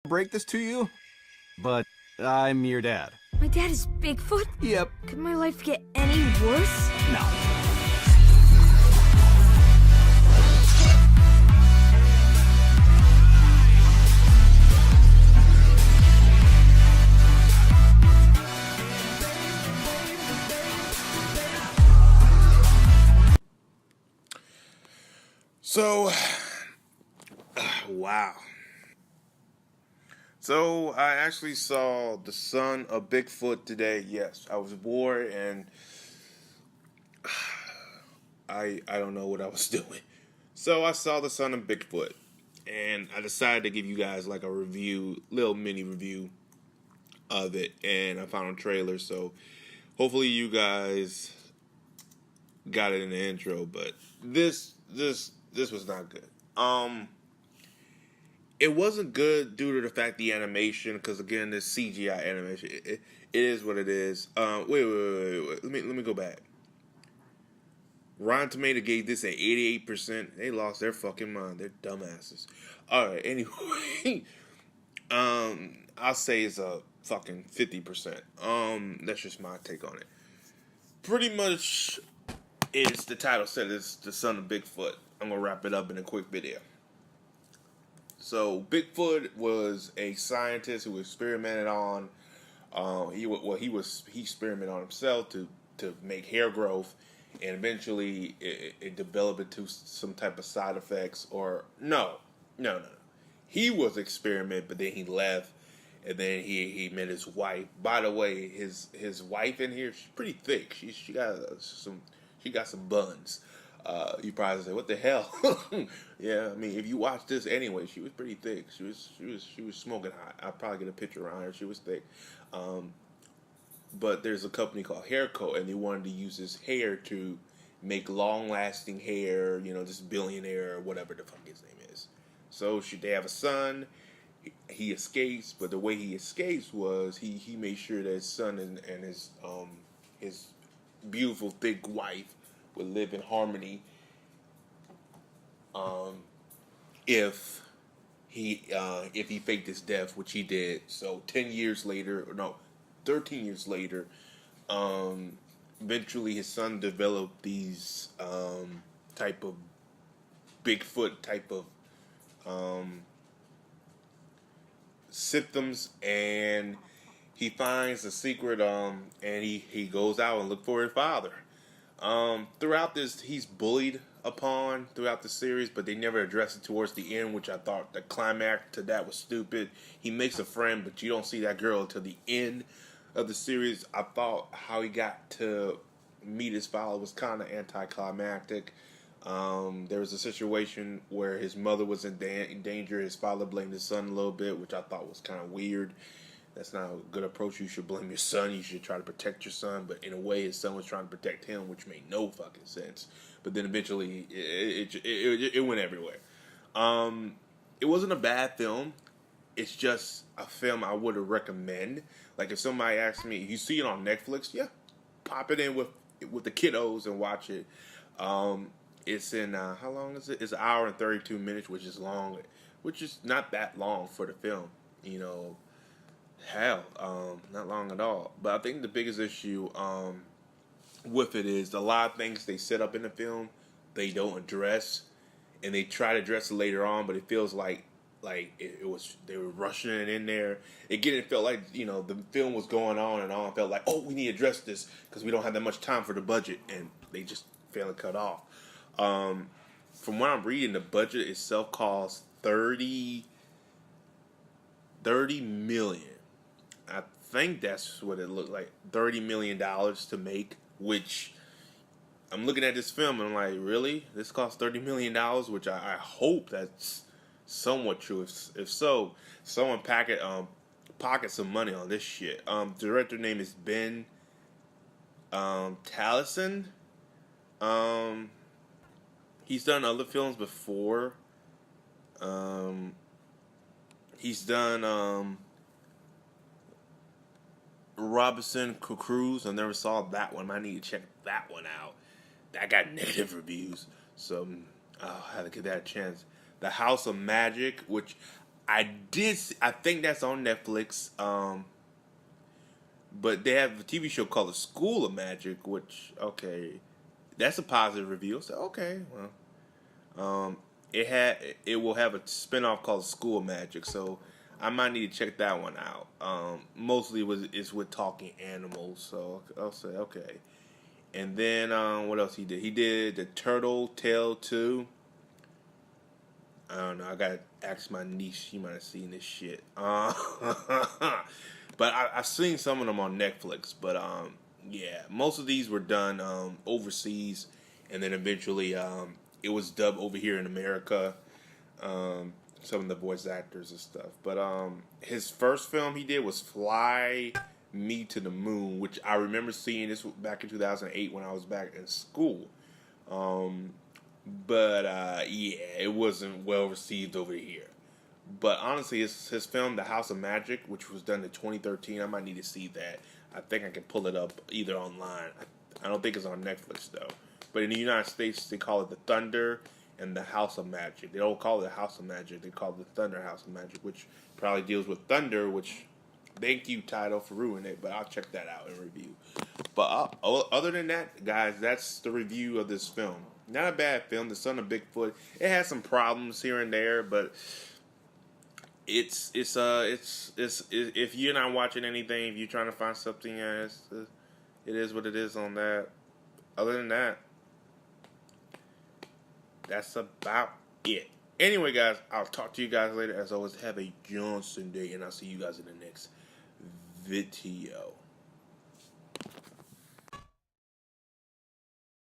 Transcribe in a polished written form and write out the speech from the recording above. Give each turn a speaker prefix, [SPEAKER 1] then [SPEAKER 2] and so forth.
[SPEAKER 1] break this to you, but I'm your dad.
[SPEAKER 2] My dad is Bigfoot?
[SPEAKER 1] Yep.
[SPEAKER 2] Could my life get any worse?
[SPEAKER 1] No.
[SPEAKER 3] So, wow. So, I actually saw The Son of Bigfoot today. Yes, I was bored and I don't know what I was doing. So, I saw The Son of Bigfoot and I decided to give you guys like a review, little mini review of it, and I found a trailer, so hopefully you guys got it in the intro, but this was not good. It wasn't good due to the fact the animation, because again, this CGI animation, it is what it is. Wait. Let me go back. Rotten Tomato gave this an 88%. They lost their fucking mind. They're dumbasses. All right. Anyway, I'll say it's a fucking 50%. That's just my take on it. Pretty much, it's the title said it's The Son of Bigfoot. I'm gonna wrap it up in a quick video. So Bigfoot was a scientist who experimented on. He experimented on himself to make hair growth, and eventually it developed into some type of side effects. Or no. He was experiment, but then he left, and then he met his wife. By the way, his wife in here, she's pretty thick. She got some buns. You probably say, "What the hell?" Yeah, I mean, if you watch this anyway, she was pretty thick. She was smoking hot. I'll probably get a picture around her. She was thick. But there's a company called Hairco, and they wanted to use his hair to make long-lasting hair. You know, this billionaire or whatever the fuck his name is. So they have a son. He escapes, but the way he escapes was he made sure that his son and his beautiful thick wife would live in harmony. If he faked his death, which he did. So 13 years later, eventually his son developed these type of Bigfoot type of symptoms, and he finds a secret, and he goes out and look for his father. Throughout this, he's bullied upon throughout the series, but they never address it towards the end, which I thought the climax to that was stupid. He makes a friend, but you don't see that girl until the end of the series. I thought how he got to meet his father was kind of anticlimactic. There was a situation where his mother was in danger. His father blamed his son a little bit, which I thought was kind of weird. That's not a good approach. You should blame your son. You should try to protect your son. But in a way, his son was trying to protect him, which made no fucking sense. But then eventually, it went everywhere. It wasn't a bad film. It's just a film I would recommend. Like if somebody asked me, if you see it on Netflix, yeah, pop it in with the kiddos and watch it. It's in how long is it? It's an hour and 32 minutes, which is long, which is not that long for the film. You know. Hell, not long at all. But I think the biggest issue with it is a lot of things they set up in the film they don't address, and they try to address it later on, but it feels like it was they were rushing it in there. It felt like the film was going on and on. It felt like, oh, we need to address this because we don't have that much time for the budget, and they just failed to cut off. From what I'm reading, the budget itself cost $30 million. I think that's what it looked like, $30 million to make, which I'm looking at this film and I'm like, really? This cost $30 million, which I hope that's somewhat true. If so, someone pocket some money on this shit. Director name is Ben Taliesin. He's done other films before. He's done Robinson Crusoe. I never saw that one. I need to check that one out. That got negative reviews, so I'll have to give that a chance. The House of Magic, which I think that's on Netflix. But they have a TV show called The School of Magic, which okay, that's a positive review. So okay, well, it will have a spinoff called School of Magic, so I might need to check that one out. Mostly it's with talking animals, so I'll say okay. And then what else he did? He did the Turtle Tale 2. I don't know. I gotta ask my niece. She might have seen this shit. But I've seen some of them on Netflix. But yeah, most of these were done overseas, and then eventually it was dubbed over here in America. Some of the voice actors and stuff. But his first film he did was Fly Me to the Moon, which I remember seeing this back in 2008 when I was back in school. But yeah, it wasn't well received over here. But honestly, his film, The House of Magic, which was done in 2013, I might need to see that. I think I can pull it up either online. I don't think it's on Netflix, though. But in the United States, they call it The Thunder and The House of Magic. They don't call it The House of Magic. They call it The Thunder House of Magic, which probably deals with thunder, which, thank you, Tidal, for ruining it. But I'll check that out and review. But other than that, guys, that's the review of this film. Not a bad film. The Son of Bigfoot. It has some problems here and there, but it's if you're not watching anything, if you're trying to find something, it is what it is on that. Other than that, that's about it. Anyway, guys, I'll talk to you guys later. As always, have a Johnson day, and I'll see you guys in the next video.